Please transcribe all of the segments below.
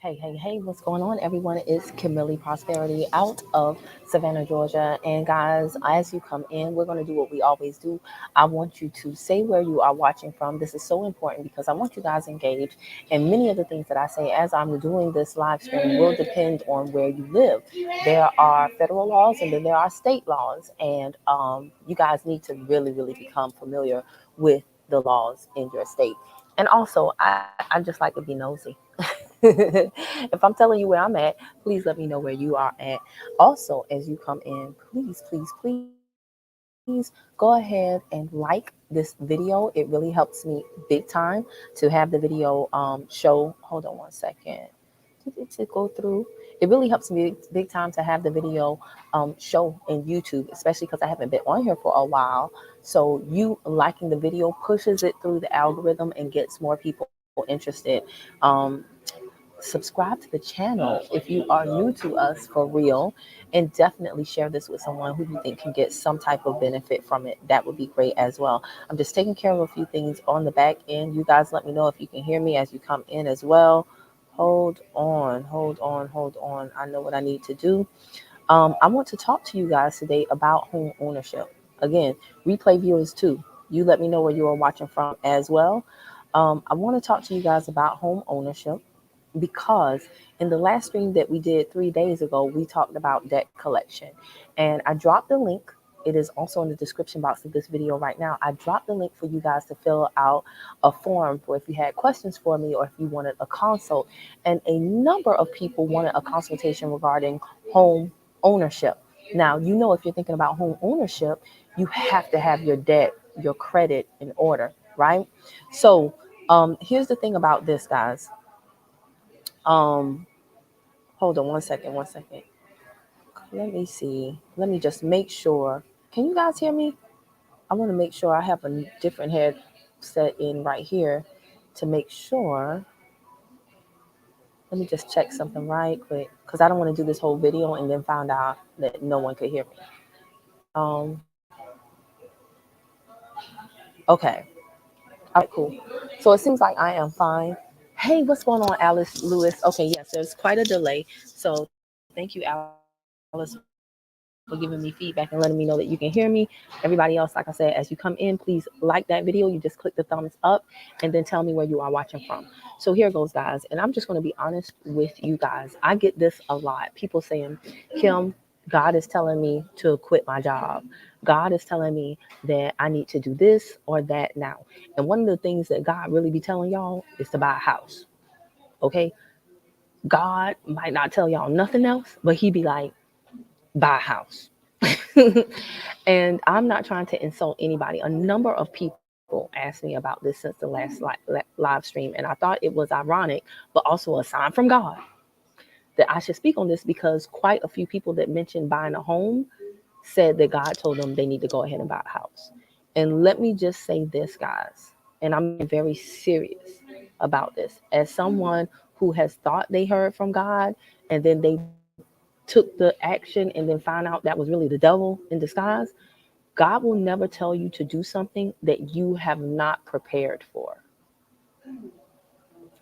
Hey, what's going on, everyone? It's Kimberly Prosperity out of Savannah, Georgia. And guys, as you come in, we're going to do what we always do. I want you to say where you are watching from. This is so important because I want you guys engaged. And many of the things that I say as I'm doing this live stream will depend on where you live. There are federal laws and then there are state laws. And you guys need to really become familiar with the laws in your state. And also, I just like to be nosy. If I'm telling you where I'm at, please let me know where you are at. Also, as you come in, please go ahead and like this video. It really helps me big time to have the video show. Hold on one second. To go through. It really helps me big time to have the video show in YouTube, especially because I haven't been on here for a while. So you liking the video pushes it through the algorithm and gets more people interested. Um, Subscribe to the channel if you are new to us for real, and definitely share this with someone who you think can get some type of benefit from it. That would be great as well. I'm just taking care of a few things on the back end. You guys let me know if you can hear me as you come in as well. Hold on. I know what I need to do. I want to talk to you guys today about home ownership. Again, replay viewers too. You let me know where you are watching from as well. I want to talk to you guys about home ownership because in the last stream that we did 3 days ago, we talked about debt collection. And I dropped the link. It is also in the description box of this video right now. I dropped the link for you guys to fill out a form for if you had questions for me or if you wanted a consult. And a number of people wanted a consultation regarding home ownership. Now, if you're thinking about home ownership, you have to have your debt, your credit in order, right? So here's the thing about this, guys. Um, Hold on one second. Let me see. Let me just make sure. Can you guys hear me? I want to make sure I have a different headset in right here to make sure. Let me just check something right quick because I don't want to do this whole video and then find out that no one could hear me. Okay. All right, cool. So it seems like I am fine. Hey, what's going on, Alice Lewis? Okay, yes, there's quite a delay. So thank you, Alice, for giving me feedback and letting me know that you can hear me. Everybody else, like I said, as you come in, please like that video. You just click the thumbs up and then tell me where you are watching from. So here goes, guys. And I'm just going to be honest with you guys. I get this a lot. People saying, Kim, God is telling me to quit my job. God is telling me that I need to do this or that now. And one of the things that God really be telling y'all is to buy a house. Okay? God might not tell y'all nothing else, but he be like, buy a house. And I'm not trying to insult anybody. A number of people asked me about this since the last live stream, and I thought it was ironic, but also a sign from God that I should speak on this because quite a few people that mentioned buying a home said that God told them they need to go ahead and buy a house. And let me just say this, guys, and I'm being very serious about this. As someone who has thought they heard from God and then they took the action and then found out that was really the devil in disguise, God will never tell you to do something that you have not prepared for.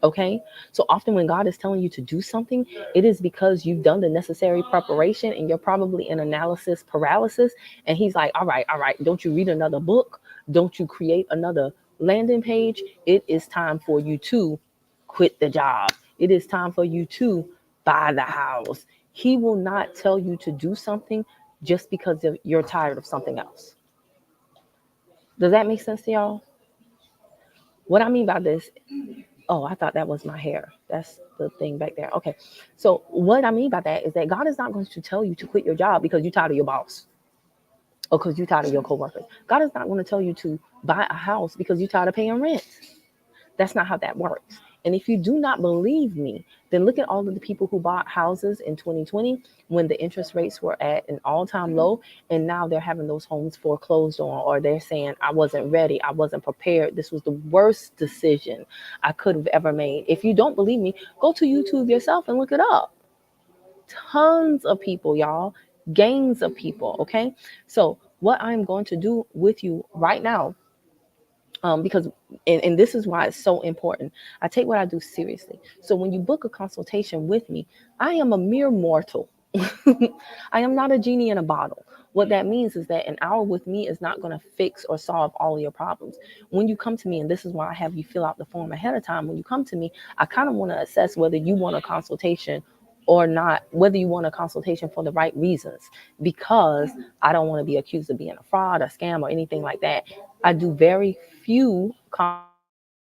Okay. So often when God is telling you to do something, it is because you've done the necessary preparation and you're probably in analysis paralysis. And he's like, all right. Don't you read another book? Don't you create another landing page? It is time for you to quit the job. It is time for you to buy the house. He will not tell you to do something just because you're tired of something else. Does that make sense to y'all? What I mean by this, oh, I thought that was my hair. That's the thing back there. Okay. So what I mean by that is that God is not going to tell you to quit your job because you're tired of your boss or because you're tired of your coworkers. God is not going to tell you to buy a house because you're tired of paying rent. That's not how that works. And if you do not believe me, then look at all of the people who bought houses in 2020 when the interest rates were at an all-time low, and now they're having those homes foreclosed on, or they're saying, I wasn't ready, I wasn't prepared. This was the worst decision I could have ever made. If you don't believe me, go to YouTube yourself and look it up. Tons of people, y'all, gangs of people, okay? So what I'm going to do with you right now, because and this is why it's so important. I take what I do seriously. So when you book a consultation with me, I am a mere mortal. I am not a genie in a bottle. What that means is that an hour with me is not going to fix or solve all of your problems. When you come to me, and this is why I have you fill out the form ahead of time, when you come to me, I kind of want to assess whether you want a consultation or not, whether you want a consultation for the right reasons, because I don't want to be accused of being a fraud, a scam, or anything like that. I do very few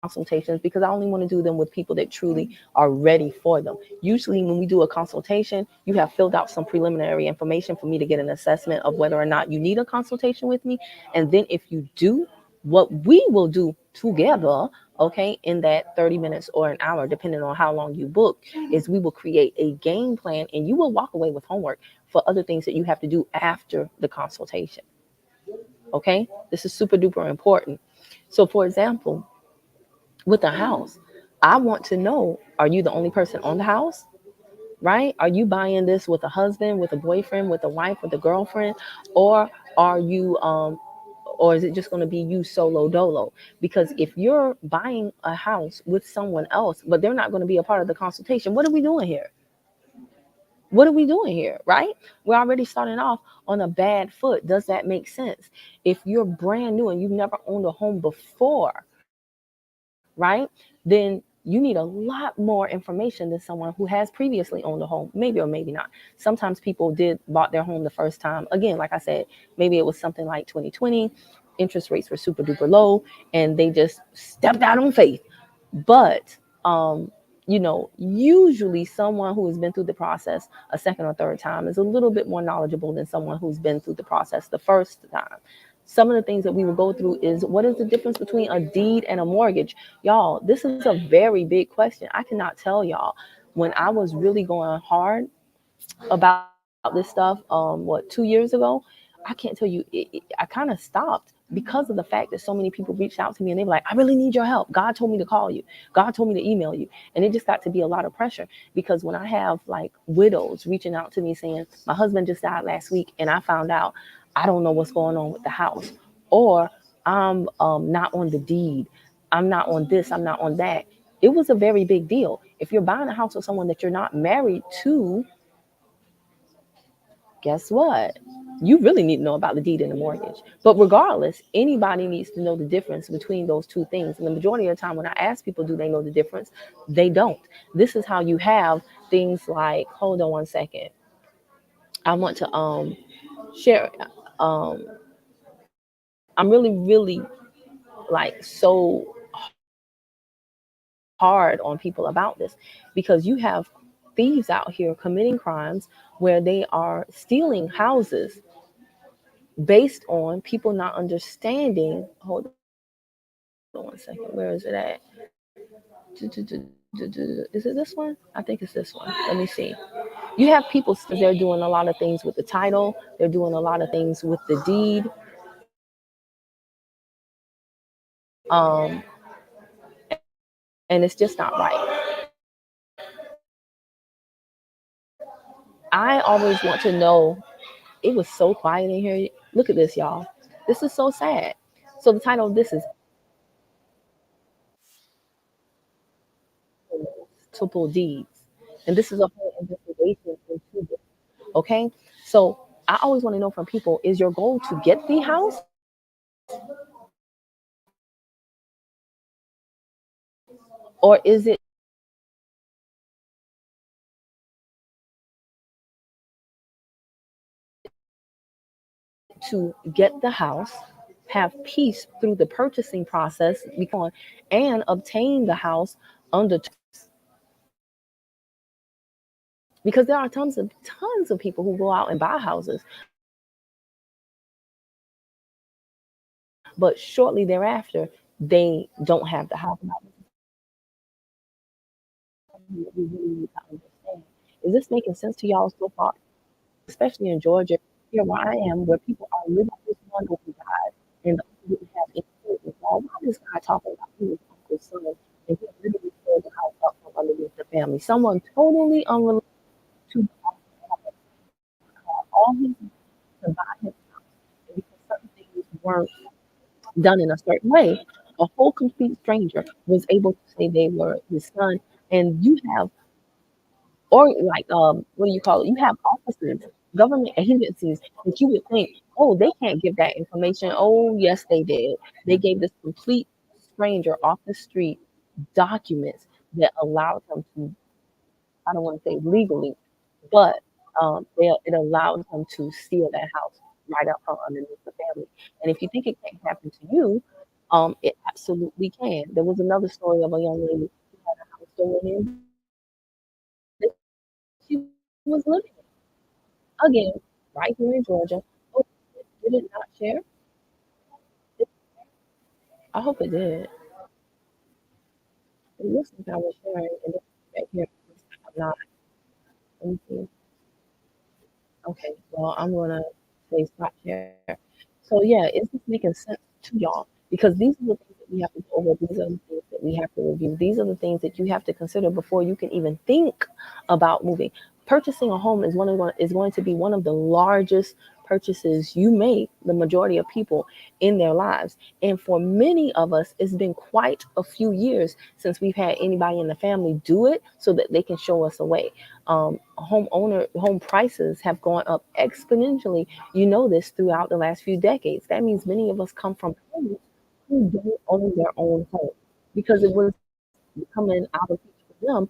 consultations because I only want to do them with people that truly are ready for them. Usually, when we do a consultation, you have filled out some preliminary information for me to get an assessment of whether or not you need a consultation with me. And then, if you do, what we will do together, okay, in that 30 minutes or an hour, depending on how long you book, is we will create a game plan and you will walk away with homework for other things that you have to do after the consultation. Okay, this is super duper important. So, for example, with a house, I want to know, are you the only person on the house? Right? Are you buying this with a husband, with a boyfriend, with a wife, with a girlfriend, or are you or is it just going to be you solo dolo? Because if you're buying a house with someone else but they're not going to be a part of the consultation, what are we doing here? What are we doing here? Right? We're already starting off on a bad foot. Does that make sense? If you're brand new and you've never owned a home before, right, then you need a lot more information than someone who has previously owned a home, maybe or maybe not. Sometimes people did bought their home the first time. Again, like I said, maybe it was something like 2020. Interest rates were super duper low and they just stepped out on faith. But um, usually someone who has been through the process a second or third time is a little bit more knowledgeable than someone who's been through the process the first time. Some of the things that we will go through is, what is the difference between a deed and a mortgage? Y'all, this is a very big question. I cannot tell y'all. When I was really going hard about this stuff, 2 years ago, I can't tell you, I kind of stopped because of the fact that so many people reached out to me and they were like, I really need your help. God told me to call you. God told me to email you. And it just got to be a lot of pressure, because when I have like widows reaching out to me saying, my husband just died last week and I found out, I don't know what's going on with the house, or I'm not on the deed, I'm not on this, I'm not on that. It was a very big deal. If you're buying a house with someone that you're not married to, guess what? You really need to know about the deed and the mortgage. But regardless, anybody needs to know the difference between those two things. And the majority of the time, when I ask people, do they know the difference? They don't. This is how you have things like, hold on one second. I want to share. Um, I'm really like so hard on people about this, because you have thieves out here committing crimes where they are stealing houses based on people not understanding. Hold on one second. Where is it at? Is it this one? I think it's this one. Let me see. You have people stealing houses because they're doing a lot of things with the title, they're doing a lot of things with the deed, and it's just not right. I always want to know. It was so quiet in here. Look at this, y'all. This is so sad. So the title of this is Multiple Deeds. And this is a whole investigation into this. Okay? So I always want to know from people, is your goal to get the house, or is it to get the house, have peace through the purchasing process, and obtain the house under terms? Because there are tons of people who go out and buy houses, but shortly thereafter they don't have the house. We really need to understand. Is this making sense to y'all so far? Especially in Georgia, here where I am, where people are living with one who died and the other didn't have any children. Why is this guy talking about he was Uncle's son and he literally pulled the house up from underneath the family? Someone totally unrelated to the house all his to buy his house, and because certain things weren't done in a certain way, A whole complete stranger was able to say they were his son, and you have or like what do you call it? You have offices, government agencies that you would think, oh, they can't give that information. Oh, yes, they did. They gave this complete stranger off the street documents that allowed him to, I don't want to say legally, but it allowed him to steal that house right out from underneath the family. And if you think it can't happen to you, it absolutely can. There was another story of a young lady who had a house stolen in that she was living in. Again, right here in Georgia. Oh, did it not share? Did, I hope it did. It looks like I was sharing, and then back here, it looks like I'm not. Let me see. Okay, well, I'm gonna say stop share. So yeah, is this making sense to y'all? Because these are the things that we have to go over. These are the things that we have to review. These are the things that you have to consider before you can even think about moving. Purchasing a home is going to be one of the largest purchases you make. The majority of people in their lives, and for many of us, it's been quite a few years since we've had anybody in the family do it, so that they can show us a way. Home prices have gone up exponentially. You know this throughout the last few decades. That means many of us come from parents who don't own their own home because it was coming out of reach for them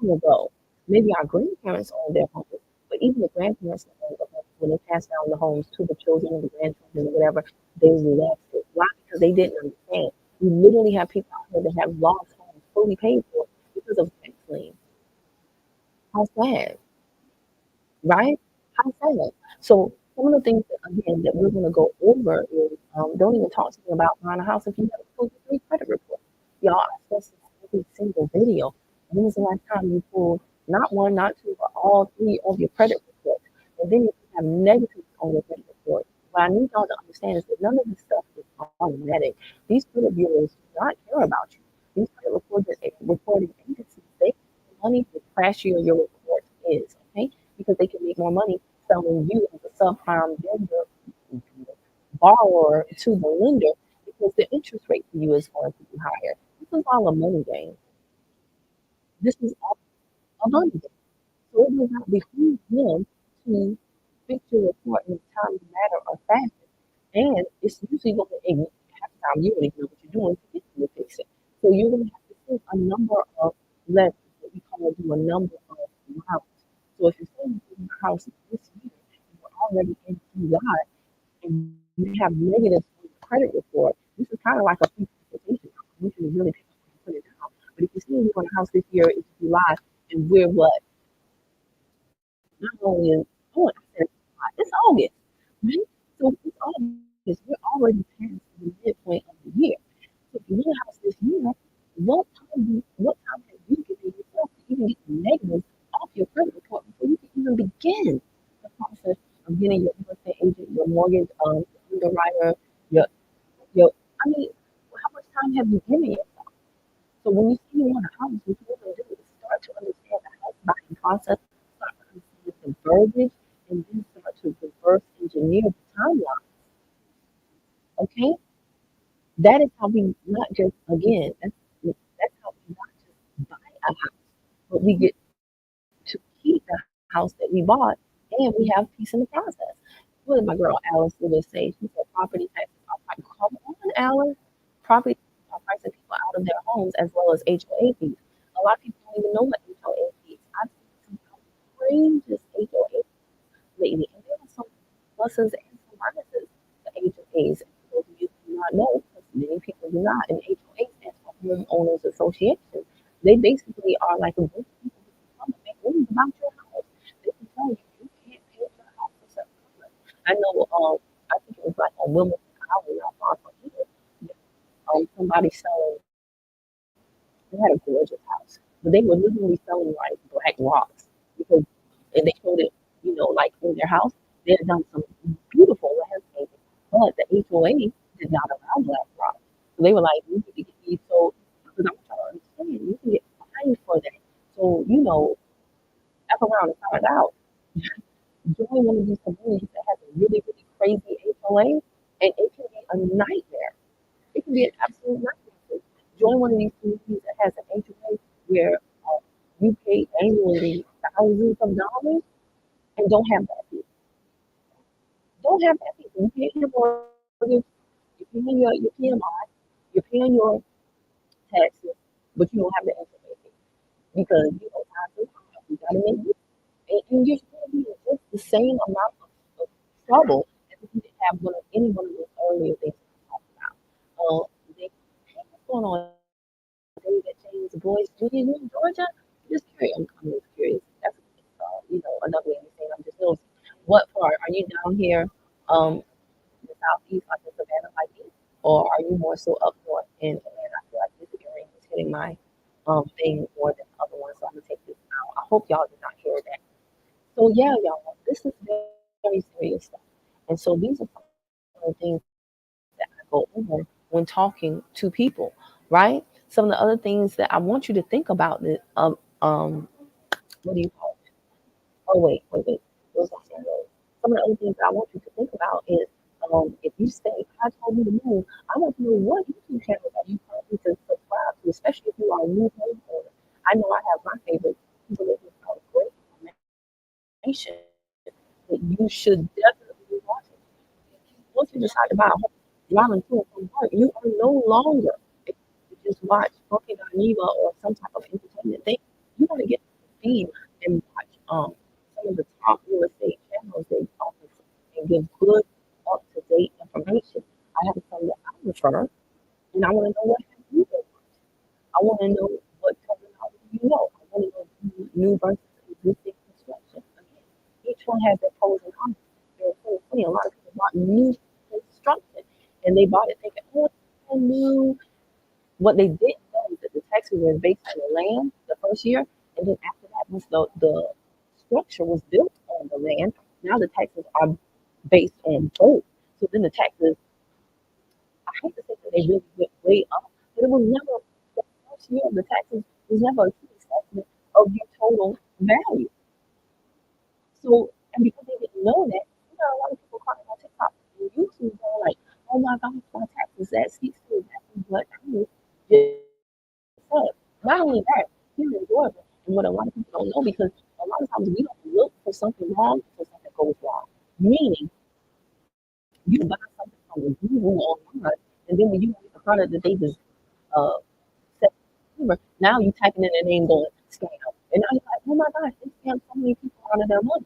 long ago. Maybe our grandparents owned their homes, but even the grandparents that owned the homes, when they passed down the homes to the children and the grandchildren or whatever, they left it. Why? Because they didn't understand. We literally have people out here that have lost homes fully paid for because of tax liens. How sad, right? How sad. So some of the things that again that we're going to go over is don't even talk to me about buying a house if you have a full three credit report. Y'all, I stress this every single video. When was the last time you pulled not one, not two, but all three of your credit reports? And then if you have negatives on your credit report, what I need y'all to understand is that none of this stuff is automatic. These credit bureaus do not care about you. These credit reporting agencies, they the money the trashier your report is, okay? Because they can make more money selling you as a subprime lender, borrower to the lender, because the interest rate for you is going to be higher. This is all a money game. This is all a money game. So it does not behoove them to fix your report in a timely manner or fashion. And it's usually going to, and half the time you don't even know what you're doing to get them to fix it. So you're going to have to send a number of letters that we call do a number of rounds. So if you're saying you're in a house this year and we're already in July and you have negatives on your credit report, this is kind of like a pre-consultation. I want you to really pick up and put it down. But if you're saying you're in a house this year, it's July, and we're what? Not only is, oh, I said July, it's August, right? So it's August. We're already past the midpoint of the year. So if you're in a house this year, what time have you given yourself to even get the negatives off your credit report before you can even begin the process of getting your real estate agent, your mortgage underwriter, your your I mean, how much time have you given yourself? So when you see you want a house, what you want to do is start to understand the house buying process, start to understand the verbiage, and then start to reverse engineer the timeline. Okay, that is how we not just again. That's how we not just buy a house, but we get to keep the house that we bought, and we have peace in the process. What did my girl Alice Lewis say? She said property taxes are come on, Alice. Property taxes are pricing people out of their homes as well as HOA fees. A lot of people don't even know what HOA fees. I've seen some outrageous HOA lately, and there are some pluses and some minuses to HOAs. And for those of you who do not know, because many people do not, an HOA stands for Homeowners Association. They basically are like a group of people who can come and make rules about your house. They can tell you you can't paint your house a certain color. I know, I think it was like on Wilmington Island, not far from here. Somebody selling, they had a gorgeous house, but they were literally selling like black rocks because, and they showed it, like in their house, they had done some beautiful landscaping, but the HOA did not allow black rocks. So they were like, you need to get these sold because I'm trying to understand, you can get fined for that. So, F around and find out. Join one of these communities that has a really, really crazy HOA, and it can be a nightmare. It can be an absolute nightmare. Join one of these communities that has an HOA where you pay annually thousands of dollars and don't have that fee. Don't have that fee. You pay your mortgage, you're paying your PMI, you're paying your taxes, but you don't have the HOA fee because you know times are hard. You gotta make it. And you're going to be in just the same amount of trouble as if you didn't have any one of those earlier things I talked about. They, hey, what's going on, David James Boyce Jr. You in Georgia? Just curious. I'm just curious. That's another way of me saying I'm just nosy. What part? Are you down here, in the southeast, like in Savannah, like me, or are you more so up north in Atlanta? I feel like this area is hitting my thing more than the other ones, so I'm gonna take this out. I hope y'all did not hear that. So yeah, y'all, this is very serious stuff. And so these are some of the things that I go over when talking to people, right? Some of the other things that I want you to think about is what do you call it? Oh wait. Those are some of those. Some of the other things that I want you to think about is if you say God told me to move, I want to know what YouTube channels are you currently to subscribe to, especially if you are a new homeowner. I know I have my favorite people that have great information that you should definitely be watching. Once you decide to buy a home, driving to and from work, you are no longer able to just watch Talking Neva or some type of entertainment thing. You want to get feed and watch some of the top real estate channels they offer and give good up to date information. I have some that I refer, and I want to know what have you been watching. I want to know what terminology you know. I want to know new versus existing construction. Again, each one has their pros and cons. There are so funny. A lot of people bought new construction and they bought it thinking, oh, it's new. What they didn't know is that the taxes were based on the land the first year, and then after that, once the structure was built on the land, now the taxes are based on both. So then the taxes, I hate to say that they really went way up, but it was never the first year of the taxes was never a true assessment of your total value. So, and because they didn't know that, you know, a lot of people crying on TikTok and YouTube are like, oh my gosh, my taxes, that speaks to exactly what I just said. Not only that, here in Georgia, and what a lot of people don't know, because a lot of times we don't look for something wrong until something goes wrong. Meaning, you buy something from the Google online, and then when you get the product that they just uh, set consumer, now you typing in their name going scam. And now you're like, oh my gosh, they scam so many people out of their money,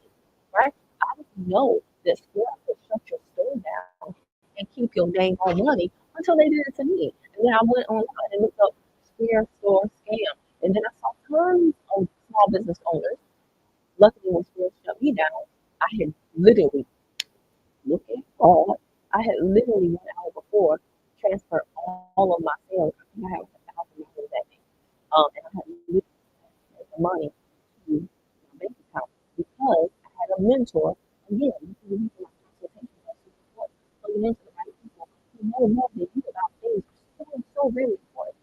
right? I didn't know that Square could shut your store down and keep your dang on money until they did it to me. And then I went online and looked up Square store scam. And then I saw tons of small business owners. Luckily, when Square shut me down, I had literally, looking hard, I had literally 1 hour before transferred all of my sales. I think I had like $1,000 that day. And I had literally transferred the money to my bank account because I had a mentor. Again, this is the reason why consultation is super important. So you mentor the right people who know more than you about things so very important.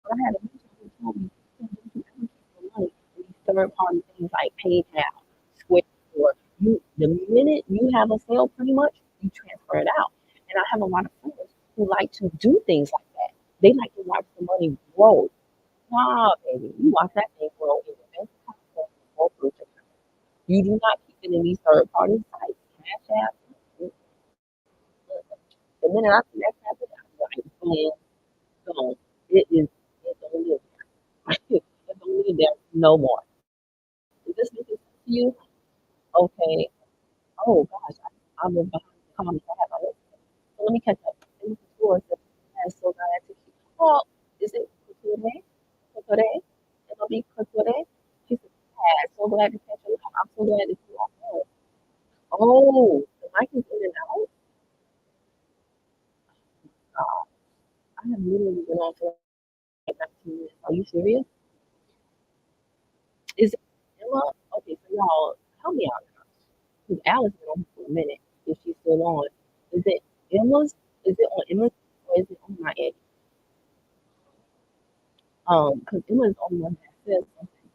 But I had a mentor who told me, "Hey, don't you ever keep your money in these third party things like PayPal, Square, or you the minute you have a sale pretty much, you transfer it out." And I have a lot of friends who like to do things like that. They like to watch the money grow. Nah, baby, you watch that thing grow in your bank account or in your brokerage account. You do not keep it in these third party sites. Cash App. mm, The minute I see that happen, I'm like, boom, gone. It don't live there. It don't live there no more. Is this making sense to you? Okay. Oh gosh, I was behind the comments. I have my notes. So let me catch up. And this is yours. That so glad to keep. Oh, is it Couture? Couture? It'll be Couture. She said, yeah, so glad to catch you. I'm so glad that you are home. Oh, the mic is in and out. Uh, I have literally been on for like 19 minutes. Are you serious? Is it Emma? Okay, so y'all, help me out now. Because Alice been on for a minute. If she's still on, is it Emma's? Is it on Emma's or is it on my end? Because Emma is the only one that says something.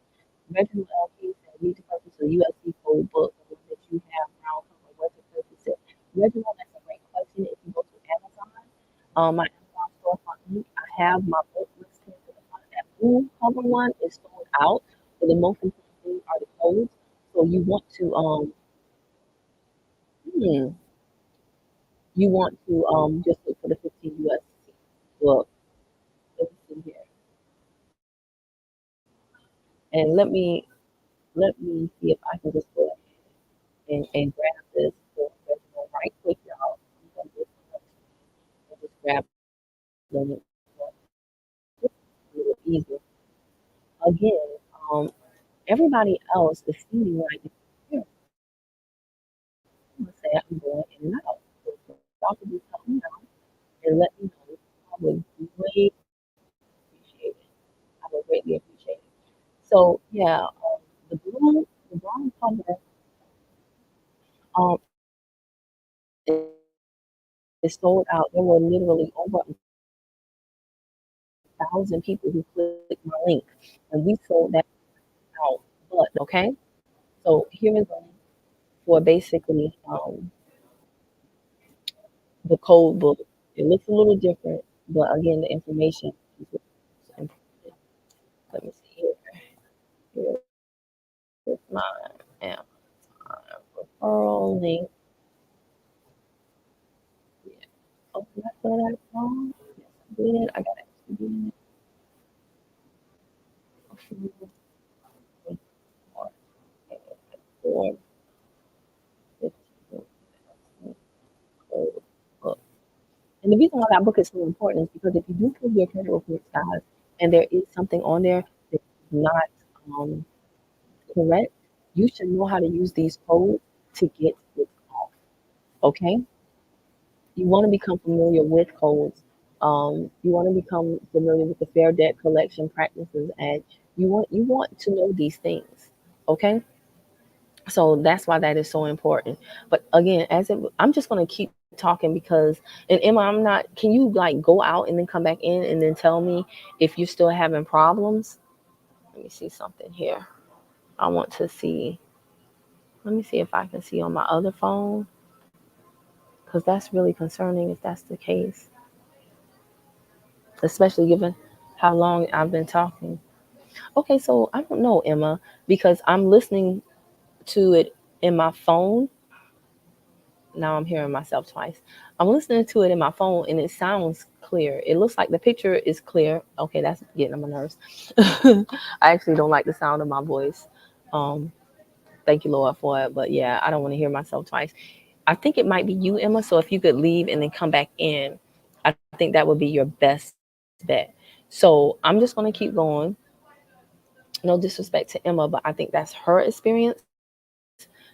Reginald LP said, need to purchase a USC code book, the one that you have now. What to purchase it? Reginald, that's a great question. If you go to Amazon, my Amazon have my book listed to the front. That blue cover one is sold out. So the most important thing are the codes. So hmm, you want to just look for the 15 USD book. Let me see here, and let me see if I can just go ahead and grab this book right quick, y'all. I'm gonna just grab them. It's a little easier. Again, um, everybody else is seeming like here. I'm gonna say I'm going in and out. So if y'all could just help me out and let me know. I would greatly appreciate it. I would greatly appreciate it. So yeah, the brown cover is sold out. There were literally over 1,000 people who clicked my link, and we sold that out. But okay, so here is for basically the code book. It looks a little different, but again, the information is what's important. Let me see here. Here's my Amazon referral link. Yeah. Oh, did I spell that wrong? Yes, I did. I got it. Again. Four, 15, code book. And the reason why that book is so important is because if you do pull your credit report, guys, and there is something on there that is not um, correct, you should know how to use these codes to get it off. Okay? You want to become familiar with codes. You want to become familiar with the Fair Debt Collection Practices Act. You want to know these things. Okay? So that's why that is so important. But again, I'm just gonna keep talking because, and Emma, I'm not. Can you like go out and then come back in and then tell me if you're still having problems? Let me see something here. I want to see. Let me see if I can see on my other phone because that's really concerning if that's the case, especially given how long I've been talking. Okay, so I don't know, Emma, because I'm listening to it in my phone. Now I'm hearing myself twice. I'm listening to it in my phone and it sounds clear. It looks like the picture is clear. Okay, that's getting on my nerves. I actually don't like the sound of my voice. Um, Thank you, Lord, for it. But yeah, I don't want to hear myself twice. I think it might be you, Emma. So if you could leave and then come back in, I think that would be your best bet. So I'm just going to keep going. No disrespect to Emma, but I think that's her experience,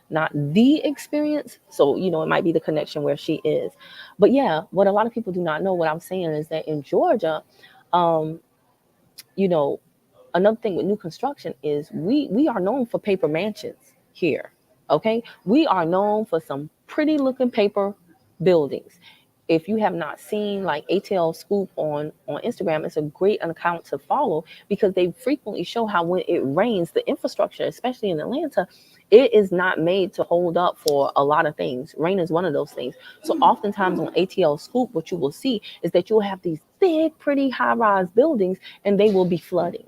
not the experience. So, it might be the connection where she is. But yeah, what a lot of people do not know, what I'm saying is that in Georgia, um, you know, another thing with new construction is we are known for paper mansions here. Okay, we are known for some pretty looking paper buildings. If you have not seen like ATL Scoop on Instagram, it's a great account to follow because they frequently show how when it rains, the infrastructure, especially in Atlanta, it is not made to hold up for a lot of things. Rain is one of those things. So oftentimes on ATL Scoop, what you will see is that you'll have these big, pretty high-rise buildings, and they will be flooding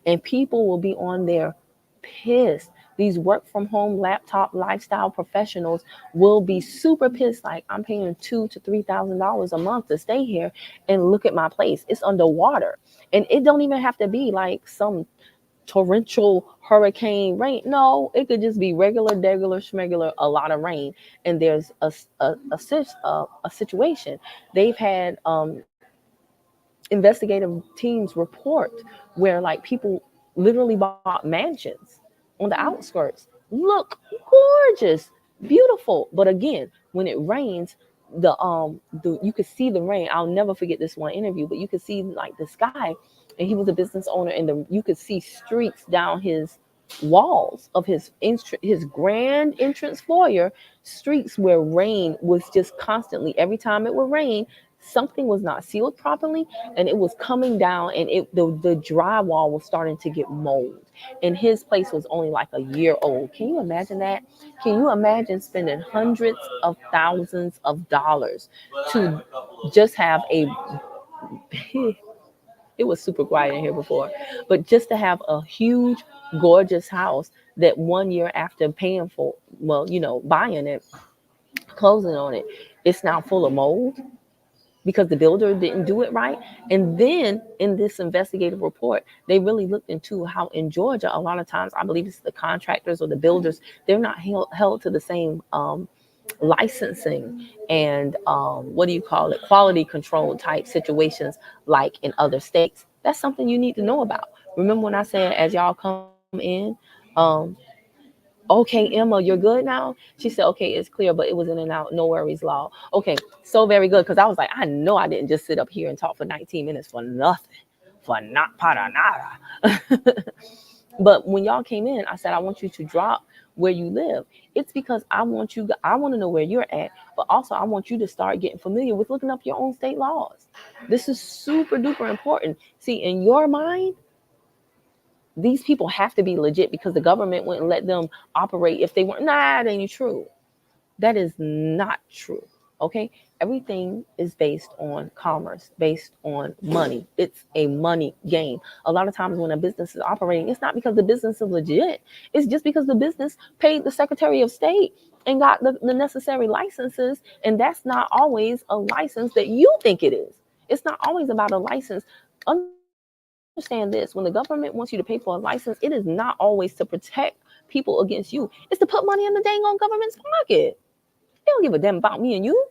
and people will be on there pissed. These work from home laptop lifestyle professionals will be super pissed. Like, I'm paying $2,000 to $3,000 a month to stay here, and look at my place. It's underwater, and it don't even have to be like some torrential hurricane rain. No, it could just be regular, degular, schmegular, a lot of rain, and there's a situation. They've had investigative teams report where like people literally bought mansions on the outskirts. Look gorgeous, beautiful. But again, when it rains, the you could see the rain. I'll never forget this one interview, but you could see like the sky, and he was a business owner, and you could see streaks down his walls of his grand entrance foyer, streaks where rain was just constantly, every time it would rain, something was not sealed properly, and it was coming down, and the drywall was starting to get mold, and his place was only like a year old. Can you imagine that? Can you imagine spending hundreds of thousands of dollars to just have a It was super quiet in here before. But just to have a huge, gorgeous house that 1 year after paying for, well, buying it, closing on it, it's now full of mold because the builder didn't do it right. And then in this investigative report, they really looked into how in Georgia, a lot of times, I believe it's the contractors or the builders, they're not held to the same licensing and what do you call it, quality control type situations like in other states. That's something you need to know about. Remember when I said, as y'all come in, um, okay, Emma, you're good now? She said, okay, it's clear, but it was in and out. No worries, law. Okay, so very good. Because I was like, I know I didn't just sit up here and talk for 19 minutes for nothing, for not para nada. But when y'all came in, I said, I want you to drop where you live. It's because I want to know where you're at, but also I want you to start getting familiar with looking up your own state laws. This is super duper important. See, in your mind, these people have to be legit because the government wouldn't let them operate if they weren't. Nah, that ain't true. That is not true. Okay. Everything is based on commerce, based on money. It's a money game. A lot of times when a business is operating, it's not because the business is legit. It's just because the business paid the Secretary of State and got the necessary licenses. And that's not always a license that you think it is. It's not always about a license. Understand this: when the government wants you to pay for a license, it is not always to protect people against you. It's to put money in the dang on government's pocket. They don't give a damn about me and you.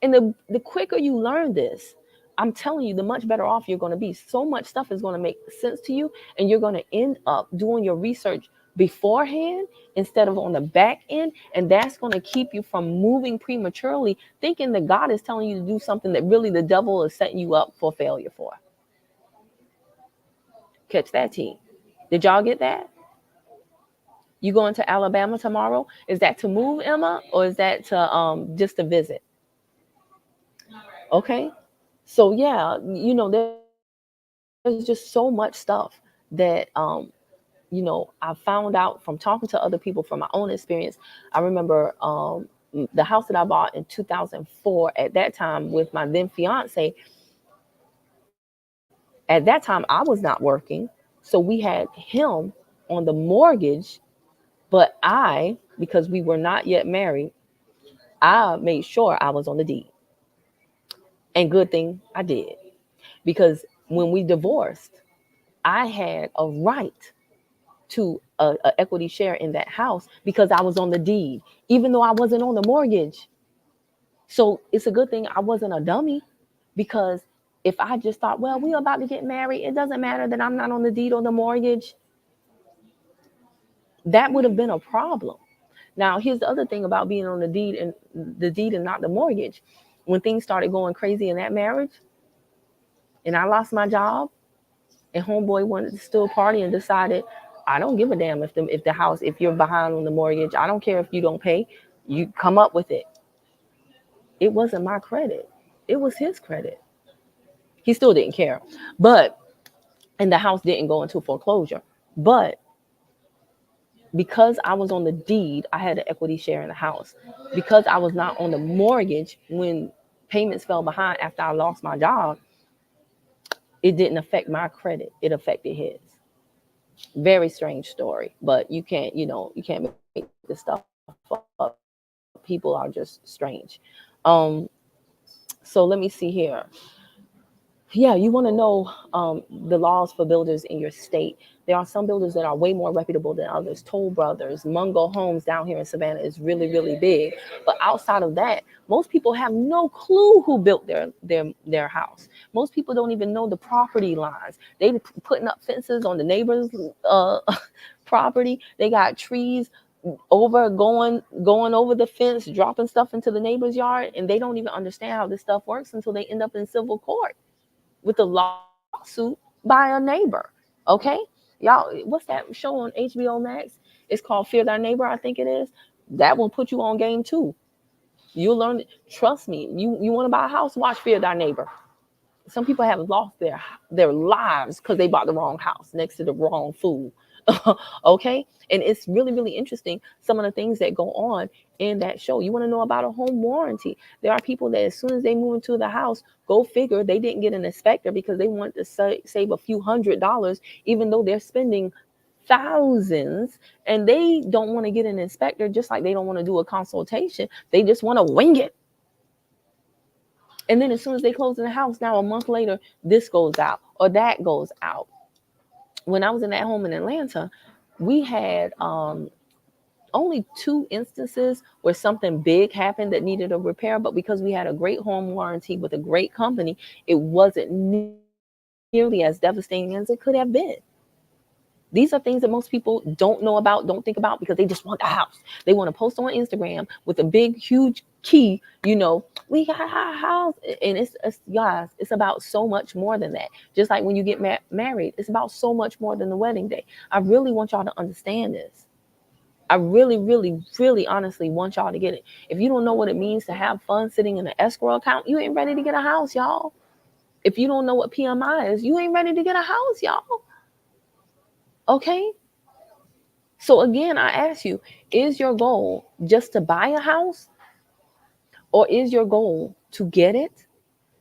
And the quicker you learn this, I'm telling you, the much better off you're going to be. So much stuff is going to make sense to you, and you're going to end up doing your research beforehand instead of on the back end. And that's going to keep you from moving prematurely, thinking that God is telling you to do something that really the devil is setting you up for failure for. Catch that, team. Did y'all get that? You going to Alabama tomorrow? Is that to move, Emma, or is that to just to visit? Okay. So yeah, there's just so much stuff that I found out from talking to other people from my own experience. I remember the house that I bought in 2004. At that time, with my then fiance, at that time I was not working, so we had him on the mortgage, but because we were not yet married, I made sure I was on the deed. And good thing I did, because when we divorced, I had a right to a equity share in that house because I was on the deed, even though I wasn't on the mortgage. So it's a good thing I wasn't a dummy, because if I just thought, well, we're about to get married, it doesn't matter that I'm not on the deed or the mortgage, that would have been a problem. Now, here's the other thing about being on the deed and not the mortgage. When things started going crazy in that marriage, and I lost my job, and homeboy wanted to still party and decided, I don't give a damn if you're behind on the mortgage. I don't care if you don't pay. You come up with it. It wasn't my credit. It was his credit. He still didn't care. But and the house didn't go into foreclosure. But because I was on the deed, I had an equity share in the house. Because I was not on the mortgage when payments fell behind after I lost my job, it didn't affect my credit. It affected his. Very strange story, but you can't make this stuff up. People are just strange. Um, so let me see here. Yeah, you want to know the laws for builders in your state. There are some builders that are way more reputable than others. Toll Brothers, Mungo Homes down here in Savannah is really, really big. But outside of that, most people have no clue who built their house. Most people don't even know the property lines. They putting up fences on the neighbor's uh, property. They got trees going over the fence, dropping stuff into the neighbor's yard, and they don't even understand how this stuff works until they end up in civil court with a lawsuit by a neighbor. Okay, y'all, what's that show on HBO Max? It's called Fear Thy Neighbor, I think it is. That will put you on game too. You'll learn it. Trust me. You want to buy a house? Watch Fear Thy Neighbor. Some people have lost their lives because they bought the wrong house next to the wrong fool. Okay. And it's really, really interesting some of the things that go on in that show. You want to know about a home warranty? There are people that as soon as they move into the house, go figure, they didn't get an inspector because they want to save a few $100s, even though they're spending thousands, and they don't want to get an inspector, just like they don't want to do a consultation. They just want to wing it. And then as soon as they close in the house, now a month later, this goes out or that goes out. When I was in that home in Atlanta, we had only 2 instances where something big happened that needed a repair, but because we had a great home warranty with a great company, it wasn't nearly as devastating as it could have been. These are things that most people don't know about, don't think about, because they just want the house. They want to post on Instagram with a big, huge key, we got our house. And it's guys, it's about so much more than that. Just like when you get married, it's about so much more than the wedding day. I really want y'all to understand this. I really, really, really honestly want y'all to get it. If you don't know what it means to have fun sitting in an escrow account, you ain't ready to get a house, y'all. If you don't know what PMI is, you ain't ready to get a house, y'all. Okay? So again, I ask you, is your goal just to buy a house? Or is your goal to get it,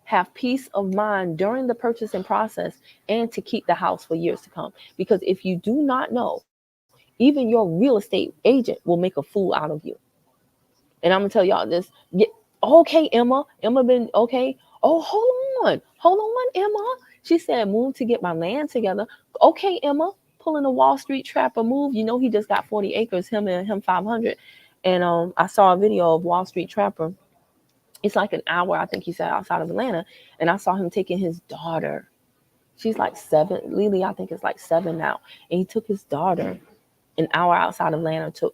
have peace of mind during the purchasing process, and to keep the house for years to come? Because if you do not know, even your real estate agent will make a fool out of you. And I'm gonna tell y'all this. Yeah, okay, Emma. Emma been okay. Oh, hold on, Emma. She said move to get my land together. Okay, Emma, pulling a Wall Street trapper move. You know he just got 40 acres. Him 500. And I saw a video of Wall Street Trapper. It's like an hour, I think he said, outside of Atlanta, and I saw him taking his daughter. She's like 7. Lily, I think, is like 7 now, and he took his daughter an hour outside of Atlanta to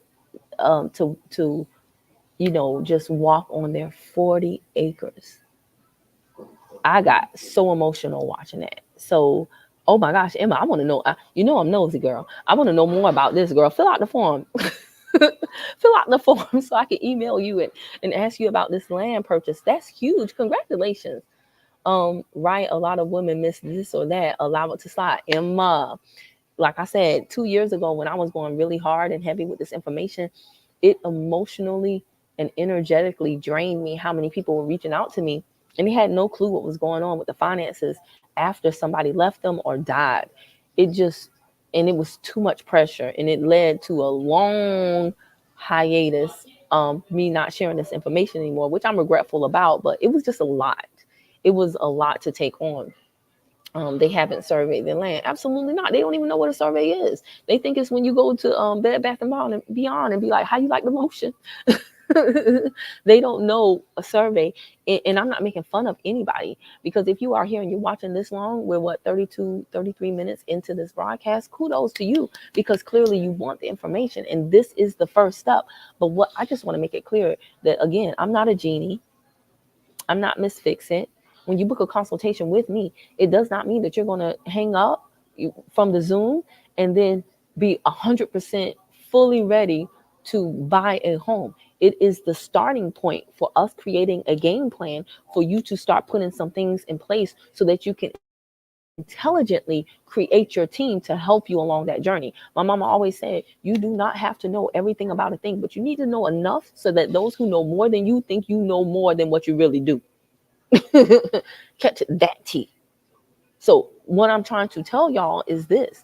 just walk on their 40 acres. I got so emotional watching that. So, oh my gosh, Emma, I want to know. I'm nosy, girl. I want to know more about this, girl. Fill out the form. Fill out the form so I can email you and ask you about this land purchase. That's huge. Congratulations. Right. A lot of women miss this or that. Allow it to slide. Emma, like I said, 2 years ago when I was going really hard and heavy with this information, it emotionally and energetically drained me how many people were reaching out to me and they had no clue what was going on with the finances after somebody left them or died. It just, and it was too much pressure and it led to a long hiatus, me not sharing this information anymore, which I'm regretful about, but it was just a lot. It was a lot to take on. They haven't surveyed the land. Absolutely not. They don't even know what a survey is. They think it's when you go to Bed Bath and Beyond and be like, "How you like the motion?" They don't know a survey, and I'm not making fun of anybody, because if you are here and you're watching this long, we're what, 32, 33 minutes into this broadcast. Kudos to you, because clearly you want the information, and this is the first step. But what I just want to make it clear that again, I'm not a genie. I'm not Miss Fix It. When you book a consultation with me, it does not mean that you're going to hang up from the Zoom and then be 100% fully ready to buy a home. It is the starting point for us creating a game plan for you to start putting some things in place so that you can intelligently create your team to help you along that journey. My mama always said, you do not have to know everything about a thing, but you need to know enough so that those who know more than you think you know more than what you really do. Catch that tea. So what I'm trying to tell y'all is this.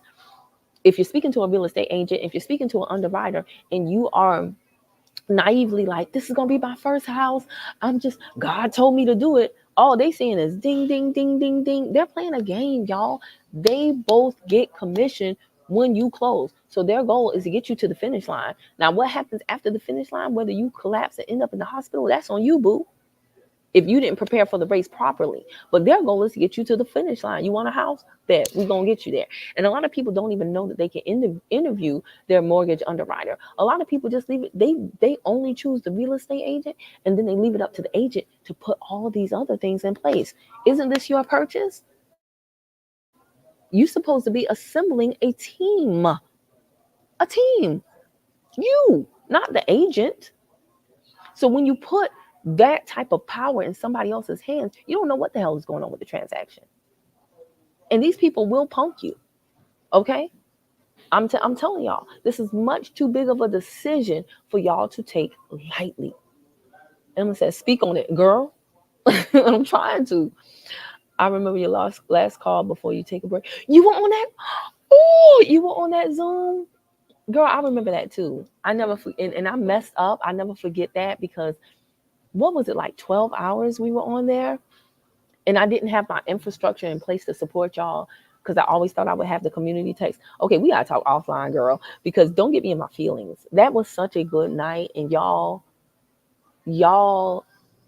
If you're speaking to a real estate agent, if you're speaking to an underwriter, and you are naively like, this is going to be my first house, God told me to do it, all they seeing is ding, ding, ding, ding, ding. They're playing a game, y'all. They both get commission when you close. So their goal is to get you to the finish line. Now, what happens after the finish line, whether you collapse and end up in the hospital, that's on you, boo, if you didn't prepare for the race properly. But their goal is to get you to the finish line. You want a house? Bet we're going to get you there. And a lot of people don't even know that they can interview their mortgage underwriter. A lot of people just leave it. They only choose the real estate agent, and then they leave it up to the agent to put all these other things in place. Isn't this your purchase? You're supposed to be assembling a team. A team. You, not the agent. So when you put that type of power in somebody else's hands, you don't know what the hell is going on with the transaction. And these people will punk you. Okay? I'm telling y'all, this is much too big of a decision for y'all to take lightly. Emma said, speak on it, girl. I'm trying to. I remember your last call before you take a break. You were on that. Oh, you were on that Zoom, girl. I remember that too. I never and I messed up. I never forget that because what was it, like 12 hours we were on there, and I didn't have my infrastructure in place to support y'all because I always thought I would have the community text. Okay, we gotta talk offline, girl, because don't get me in my feelings. That was such a good night, and y'all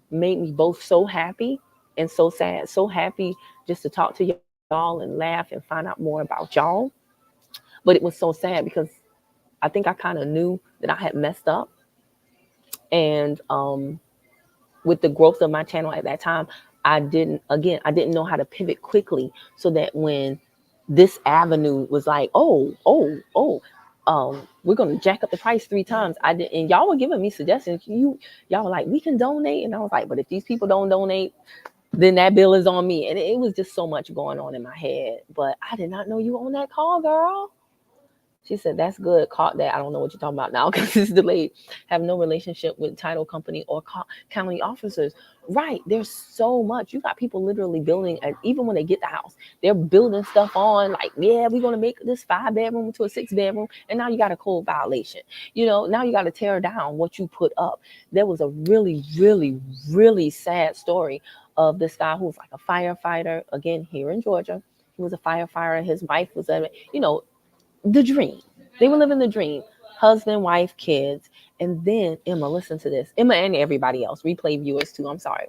made me both so happy and so sad. So happy just to talk to y'all and laugh and find out more about y'all. But it was so sad because I think I kind of knew that I had messed up. And with the growth of my channel at that time, I didn't know how to pivot quickly so that when this avenue was like, we're gonna jack up the price 3 times. I did, and y'all were giving me suggestions. Y'all were like, we can donate, and I was like, but if these people don't donate, then that bill is on me. And it was just so much going on in my head. But I did not know you were on that call, girl. She said, that's good. Caught that. I don't know what you're talking about now because it's delayed. Have no relationship with title company or county officers. Right. There's so much. You got people literally building, and even when they get the house, they're building stuff on like, yeah, we're going to make this 5-bedroom into a 6-bedroom. And now you got a code violation. Now you got to tear down what you put up. There was a really, really, really sad story of this guy who was like a firefighter, again, here in Georgia. He was a firefighter. His wife was the dream. They were living the dream. Husband, wife, kids. And then Emma, listen to this. Emma and everybody else, replay viewers too. I'm sorry.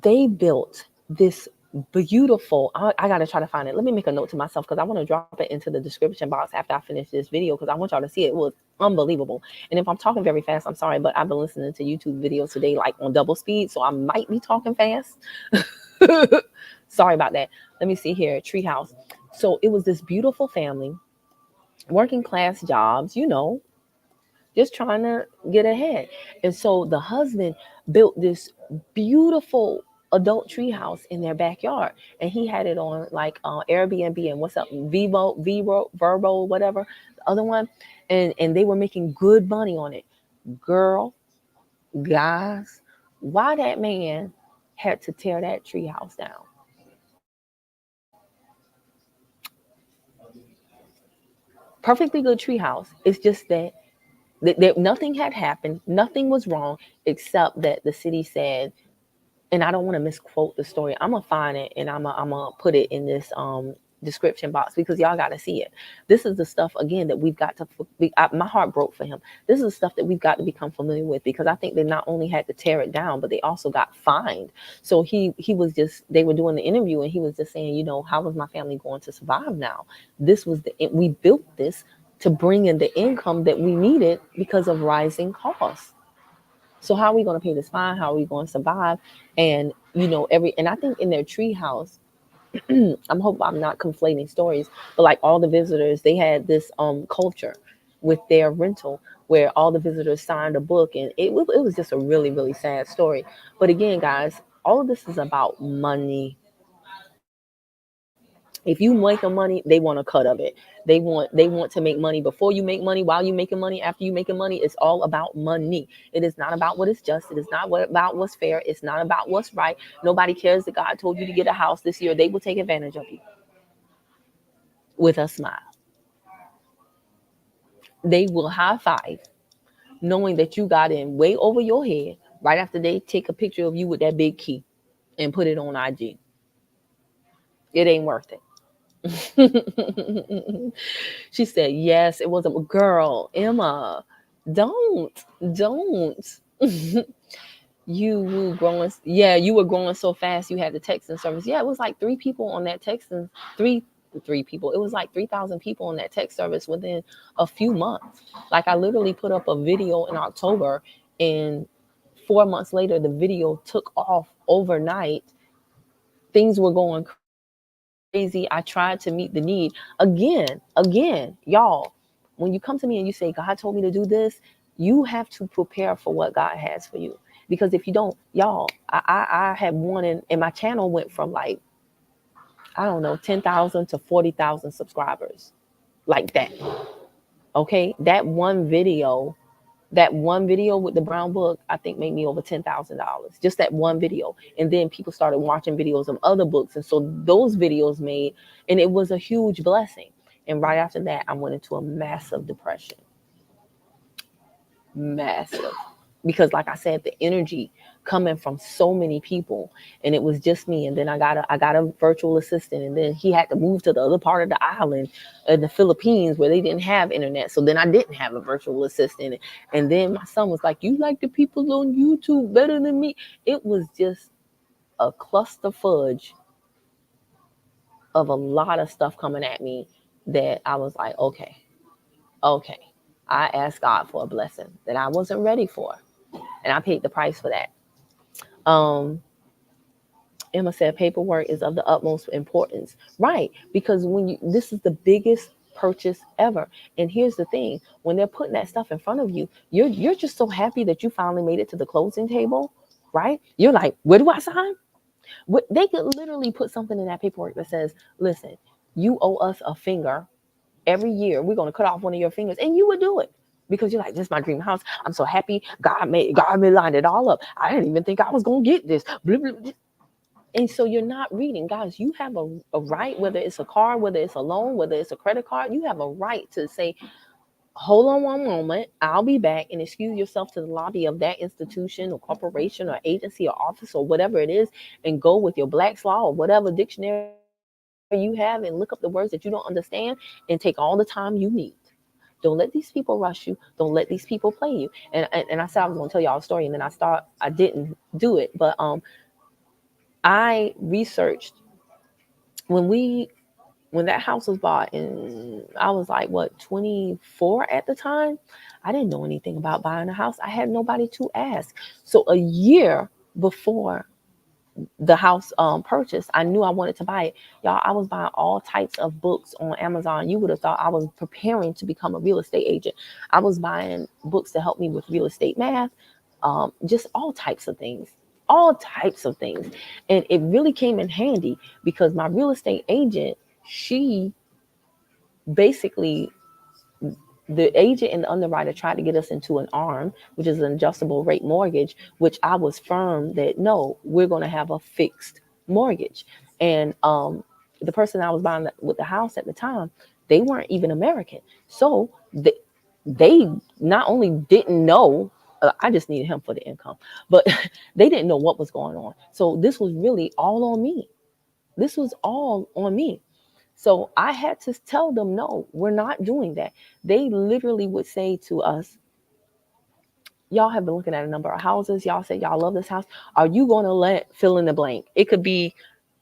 They built this beautiful, I got to try to find it. Let me make a note to myself because I want to drop it into the description box after I finish this video because I want y'all to see it. It was unbelievable. And if I'm talking very fast, I'm sorry, but I've been listening to YouTube videos today like on double speed, so I might be talking fast. Sorry about that. Let me see here. Treehouse. So it was this beautiful family, working class jobs, just trying to get ahead. And so the husband built this beautiful adult tree house in their backyard, and he had it on like Airbnb and what's up, Verbo, whatever, the other one, and they were making good money on it. Girl, guys, why that man had to tear that tree house down? Perfectly good tree house. It's just that nothing had happened, nothing was wrong, except that the city said, and I don't want to misquote the story. I'm gonna find it and I'm gonna put it in this description box because y'all got to see it. This is the stuff again that we've got to. My heart broke for him. This is the stuff that we've got to become familiar with because I think they not only had to tear it down, but they also got fined. So he was just, they were doing the interview and he was just saying, how was my family going to survive now? This was we built this to bring in the income that we needed because of rising costs. So how are we going to pay this fine? How are we going to survive? And and I think in their tree house, I'm hope I'm not conflating stories, but like all the visitors, they had this culture with their rental where all the visitors signed a book, and it was just a really, really sad story. But again, guys, all of this is about money. If you make money, they want a cut of it. They want to make money before you make money, while you making money, after you making money. It's all about money. It is not about what is just. It is not about what's fair. It's not about what's right. Nobody cares that God told you to get a house this year. They will take advantage of you with a smile. They will high five knowing that you got in way over your head right after they take a picture of you with that big key and put it on IG. It ain't worth it. She said, yes, it was a girl. Emma, don't, don't. You were growing. Yeah, you were growing so fast. You had the texting service. Yeah, it was like 3 people on that texting. Three people. It was like 3,000 people on that text service within a few months. Like I literally put up a video in October, and 4 months later, the video took off overnight. Things were going crazy. I tried to meet the need. Again, y'all, when you come to me and you say, God told me to do this, you have to prepare for what God has for you. Because if you don't, y'all, I had one and my channel went from like, I don't know, 10,000 to 40,000 subscribers. like that. Okay, that one video with the brown book, I think made me over $10,000. Just that one video, and then people started watching videos of other books, and so those videos made, and it was a huge blessing. And right after that, I went into a massive depression, massive, because like I said, the energy coming from so many people, and it was just me. And then I got a virtual assistant, and then he had to move to the other part of the island in the Philippines where they didn't have internet, so then I didn't have a virtual assistant. And then my son was like, you like the people on YouTube better than me. It was just a cluster fudge of a lot of stuff coming at me, that I was like, okay, I asked God for a blessing that I wasn't ready for, and I paid the price for that. Um, Emma said paperwork is of the utmost importance. Right, because when you this is the biggest purchase ever. And here's the thing, when they're putting that stuff in front of you, you're just so happy that you finally made it to the closing table, right? You're like, where do I sign? What, they could literally put something in that paperwork that says, listen, you owe us a finger every year. We're going to cut off one of your fingers, and you would do it because you're like, this is my dream house. I'm so happy. God made lined it all up. I didn't even think I was going to get this. Blah, blah, blah. And so you're not reading. Guys, you have a right, whether it's a car, whether it's a loan, whether it's a credit card, you have a right to say, hold on one moment, I'll be back, and excuse yourself to the lobby of that institution or corporation or agency or office or whatever it is, and go with your Black's Law or whatever dictionary you have and look up the words that you don't understand, and take all the time you need. Don't let these people rush you. Don't let these people play you. And I said I was going to tell y'all a story, and then I didn't do it. But I researched when we when that house was bought, and I was like, what, 24 at the time. I didn't know anything about buying a house. I had nobody to ask. So a year before the house purchase, I knew I wanted to buy it. Y'all, I was buying all types of books on Amazon. You would have thought I was preparing to become a real estate agent. I was buying books to help me with real estate math, just all types of things, all types of things. And it really came in handy because my real estate agent, she basically, the agent and the underwriter tried to get us into an ARM, which is an adjustable rate mortgage, which I was firm that no, we're going to have a fixed mortgage. And the person I was buying with the house at the time, they weren't even American. So they not only didn't know, I just needed him for the income, but they didn't know what was going on. So this was really all on me. This was all on me. So I had to tell them, no, we're not doing that. They literally would say to us, y'all have been looking at a number of houses. Y'all say y'all love this house. Are you going to let fill in the blank? It could be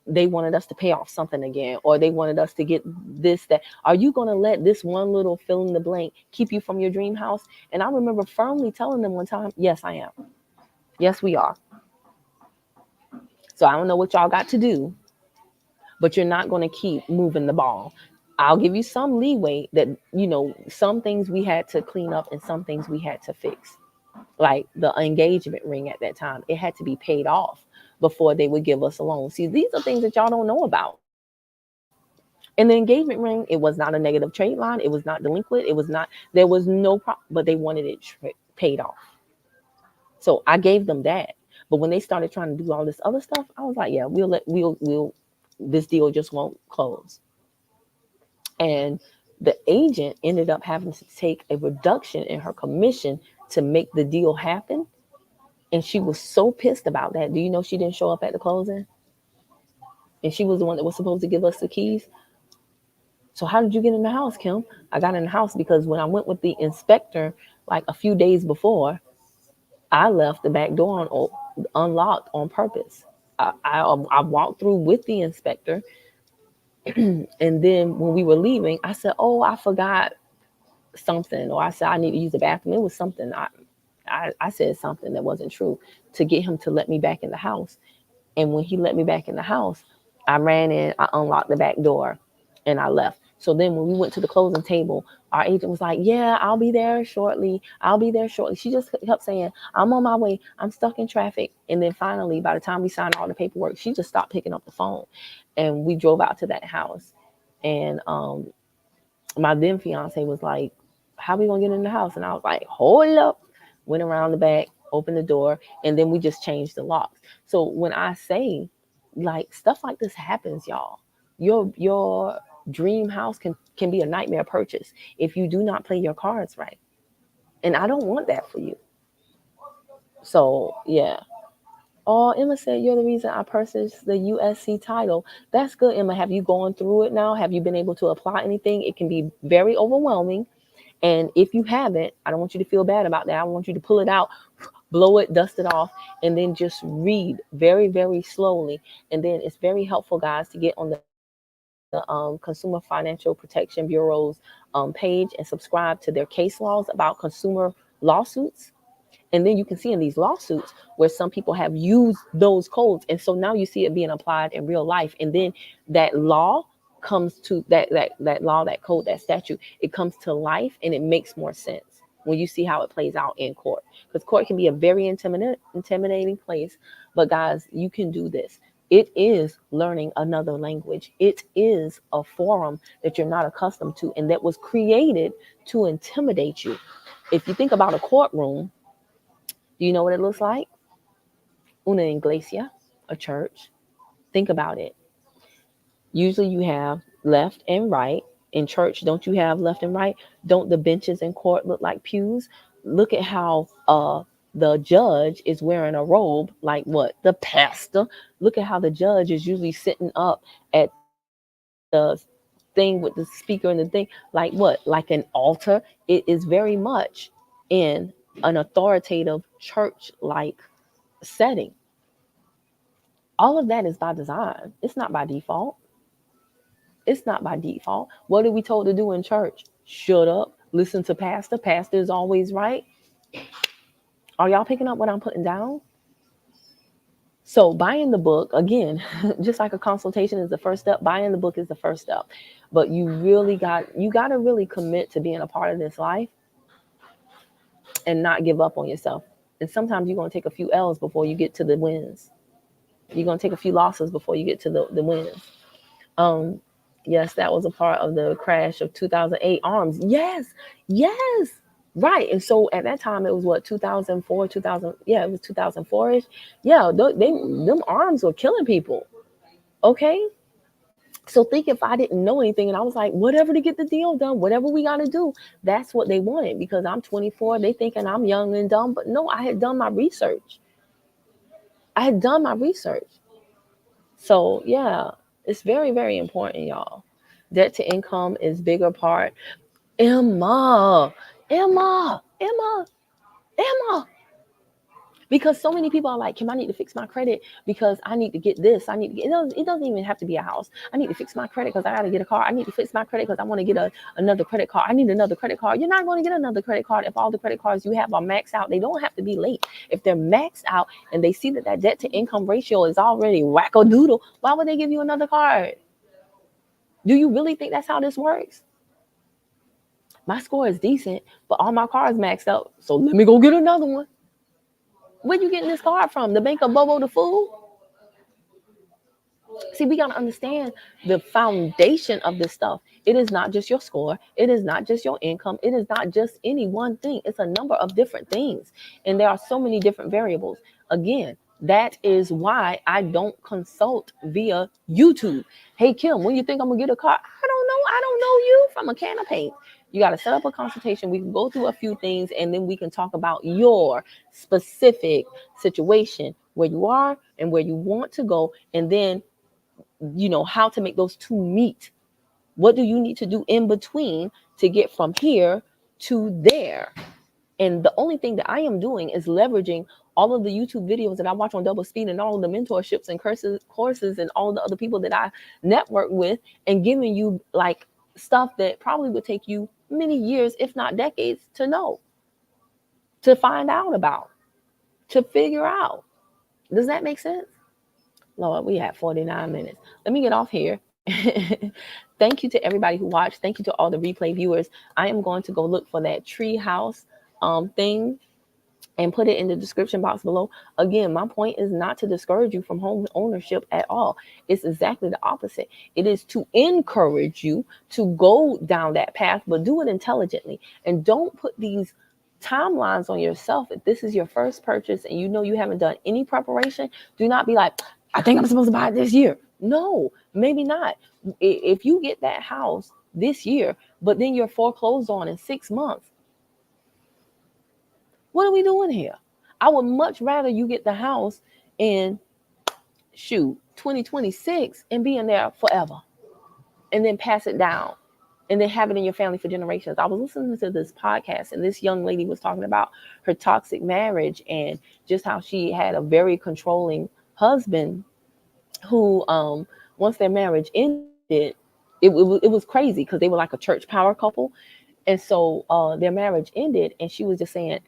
they wanted us to pay off something again, or they wanted us to get this, that. Are you going to let this one little fill in the blank keep you from your dream house? And I remember firmly telling them one time, yes, I am. Yes, we are. So I don't know what y'all got to do, but you're not going to keep moving the ball. I'll give you some leeway that, some things we had to clean up and some things we had to fix. Like the engagement ring at that time, it had to be paid off before they would give us a loan. See, these are things that y'all don't know about. And the engagement ring, it was not a negative trade line. It was not delinquent. It was not, there was no problem, but they wanted it paid off. So I gave them that. But when they started trying to do all this other stuff, I was like, yeah, this deal just won't close. And the agent ended up having to take a reduction in her commission to make the deal happen. And she was so pissed about that. Do you know she didn't show up at the closing? And she was the one that was supposed to give us the keys. So how did you get in the house, Kim? I got in the house because when I went with the inspector, like a few days before, I left the back door unlocked on purpose. I walked through with the inspector. And then when we were leaving, I said, oh, I forgot something, or I said I need to use the bathroom. It was something I said something that wasn't true to get him to let me back in the house. And when he let me back in the house, I ran in, I unlocked the back door, and I left. So then when we went to the closing table, our agent was like, yeah, I'll be there shortly. I'll be there shortly. She just kept saying, I'm on my way. I'm stuck in traffic. And then finally, by the time we signed all the paperwork, she just stopped picking up the phone. And we drove out to that house. And My then fiance was like, "How we gonna get in the house?" And I was like, "Hold up." Went around the back, opened the door, and then we just changed the locks. So when I say, like, stuff like this happens, y'all. Your dream house can be a nightmare purchase if you do not play your cards right. And I don't want that for you. So yeah. Oh, Emma said you're the reason I purchased the USC title. That's good, Emma. Have you gone through it now? Have you been able to apply anything? It can be very overwhelming. And if you haven't, I don't want you to feel bad about that. I want you to pull it out, blow it, dust it off, and then just read very, very slowly. And then it's very helpful, guys, to get on the Consumer Financial Protection Bureau's page and subscribe to their case laws about consumer lawsuits. And then you can see in these lawsuits where some people have used those codes, and so now you see it being applied in real life. And then that law comes to that law, that code, that statute, it comes to life, and it makes more sense when you see how it plays out in court, because court can be a very intimidating place. But guys, you can do this. It is learning another language. It is a forum that you're not accustomed to and that was created to intimidate you. If you think about a courtroom, do you know what it looks like? Una iglesia, a church. Think about it. Usually you have left and right. In church, don't you have left and right? Don't the benches in court look like pews? Look at how the judge is wearing a robe, like what? The pastor. Look at how the judge is usually sitting up at the thing with the speaker and the thing, like what? Like an altar. It is very much in an authoritative church like setting. All of that is by design. It's not by default. It's not by default. What are we told to do in church? Shut up. Listen to pastor. Pastor is always right. Are y'all picking up what I'm putting down? So buying the book, again, just like a consultation is the first step, buying the book is the first step. But you got to really commit to being a part of this life and not give up on yourself. And sometimes you're going to take a few L's before you get to the wins. You're going to take a few losses before you get to the wins. Um, yes, that was a part of the crash of 2008 arms. Yes, yes, right. And so at that time, it was what, 2004, 2000. Yeah, it was 2004ish. Yeah, them arms were killing people. Okay. So think if I didn't know anything and I was like, whatever to get the deal done, whatever we got to do, that's what they wanted because I'm 24. They thinking I'm young and dumb, but no, I had done my research. I had done my research. So yeah, it's very, very important, y'all. Debt to income is bigger part. Emma, Emma, Emma, Emma. Because so many people are like, Kim, I need to fix my credit because I need to get this. I need to get it doesn't even have to be a house. I need to fix my credit because I gotta get a car. I need to fix my credit because I want to get another credit card. I need another credit card. You're not going to get another credit card if all the credit cards you have are maxed out. They don't have to be late. If they're maxed out and they see that debt to income ratio is already wackadoodle, why would they give you another card? Do you really think that's how this works? My score is decent, but all my cards maxed out. So let me go get another one. Where you getting this card from? The Bank of Bobo the Fool? See, we got to understand the foundation of this stuff. It is not just your score. It is not just your income. It is not just any one thing. It's a number of different things. And there are so many different variables. Again, that is why I don't consult via YouTube. Hey, Kim, when you think I'm going to get a car? I don't know. I don't know you from a can of paint. You got to set up a consultation. We can go through a few things and then we can talk about your specific situation, where you are and where you want to go. And then how to make those two meet. What do you need to do in between to get from here to there? And the only thing that I am doing is leveraging all of the YouTube videos that I watch on double speed and all of the mentorships and courses and all the other people that I network with, and giving you like stuff that probably would take you many years, if not decades, to know, to find out about, to figure out. Does that make sense? Lord, we have 49 minutes. Let me get off here. Thank you to everybody who watched. Thank you to all the replay viewers. I am going to go look for that tree house thing and put it in the description box below. Again, my point is not to discourage you from home ownership at all. It's exactly the opposite. It is to encourage you to go down that path, but do it intelligently. And don't put these timelines on yourself. If this is your first purchase and you know you haven't done any preparation, do not be like, I think I'm supposed to buy it this year. No, maybe not. If you get that house this year, but then you're foreclosed on in 6 months, what are we doing here? I would much rather you get the house in 2026 and be in there forever, and then pass it down, and then have it in your family for generations. I was listening to this podcast, and this young lady was talking about her toxic marriage and just how she had a very controlling husband who, once their marriage ended, it was crazy because they were like a church power couple. And so their marriage ended, and she was just saying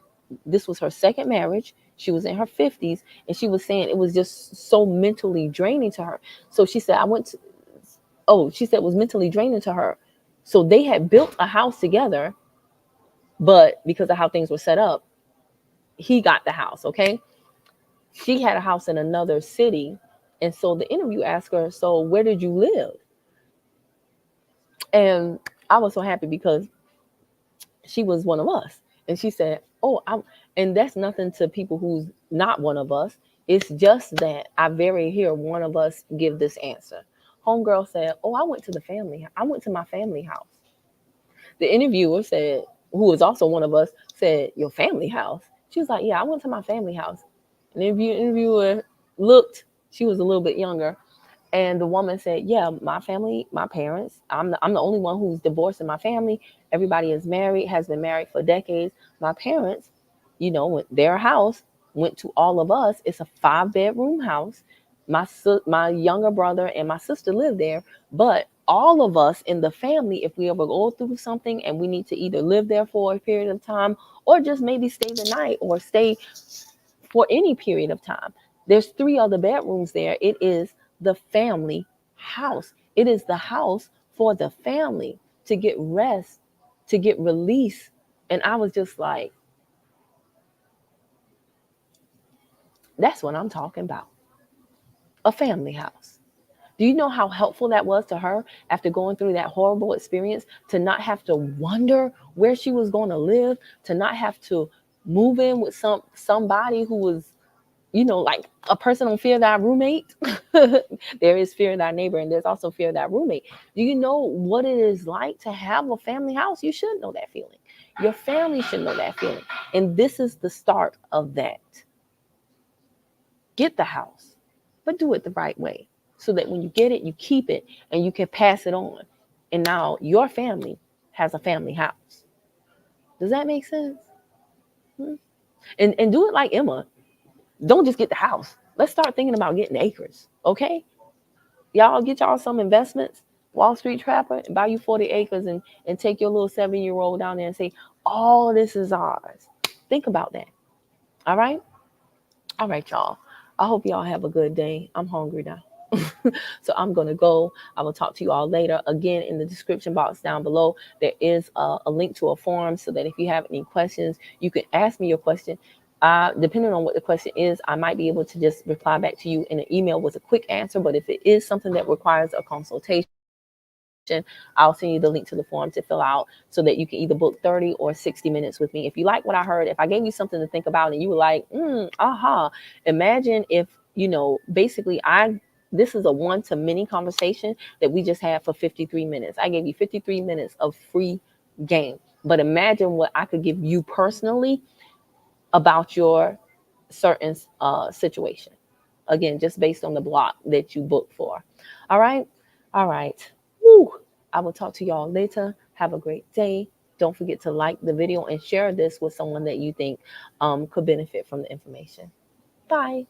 this was her second marriage. She was in her 50s, and she was saying it was just so mentally draining to her. So she said, she said it was mentally draining to her. So they had built a house together, but because of how things were set up, he got the house, okay? She had a house in another city. And so the interview asked her, so where did you live? And I was so happy because she was one of us. And she said, and that's nothing to people who's not one of us. It's just that I very hear one of us give this answer. Homegirl said, I went to my family house. The interviewer said, who was also one of us, said, your family house? She was like, yeah, I went to my family house. And the interviewer looked, she was a little bit younger. And the woman said, yeah, my family, my parents, I'm the only one who's divorced in my family. Everybody is married, has been married for decades. My parents, their house went to all of us. It's a 5-bedroom house. My younger brother and my sister live there. But all of us in the family, if we ever go through something and we need to either live there for a period of time or just maybe stay the night or stay for any period of time, there's 3 other bedrooms there. It is the family house. It is the house for the family to get rest, to get release. And I was just like, that's what I'm talking about. A family house. Do you know how helpful that was to her after going through that horrible experience, to not have to wonder where she was going to live, to not have to move in with somebody who was, like a person on Fear Thy Roommate? There is Fear Thy Neighbor, and there's also Fear Thy Roommate. Do you know what it is like to have a family house? You should know that feeling. Your family should know that feeling. And this is the start of that. Get the house, but do it the right way so that when you get it, you keep it and you can pass it on. And now your family has a family house. Does that make sense? And do it like Emma. Don't just get the house. Let's start thinking about getting acres, okay? Y'all get y'all some investments, Wall Street Trapper, and buy you 40 acres and take your little 7-year-old down there and say, all this is ours. Think about that. All right? All right, y'all. I hope y'all have a good day. I'm hungry now. So I'm going to go. I will talk to you all later. Again, in the description box down below, there is a link to a form so that if you have any questions, you can ask me your question. Depending on what the question is, I might be able to just reply back to you in an email with a quick answer. But if it is something that requires a consultation, I'll send you the link to the form to fill out so that you can either book 30 or 60 minutes with me. If you like what I heard, if I gave you something to think about and you were like, imagine if, basically this is a one-to-many conversation that we just had for 53 minutes. I gave you 53 minutes of free game. But imagine what I could give you personally about your certain situation. Again, just based on the block that you booked for. All right? All right. Woo. I will talk to y'all later. Have a great day. Don't forget to like the video and share this with someone that you think could benefit from the information. Bye.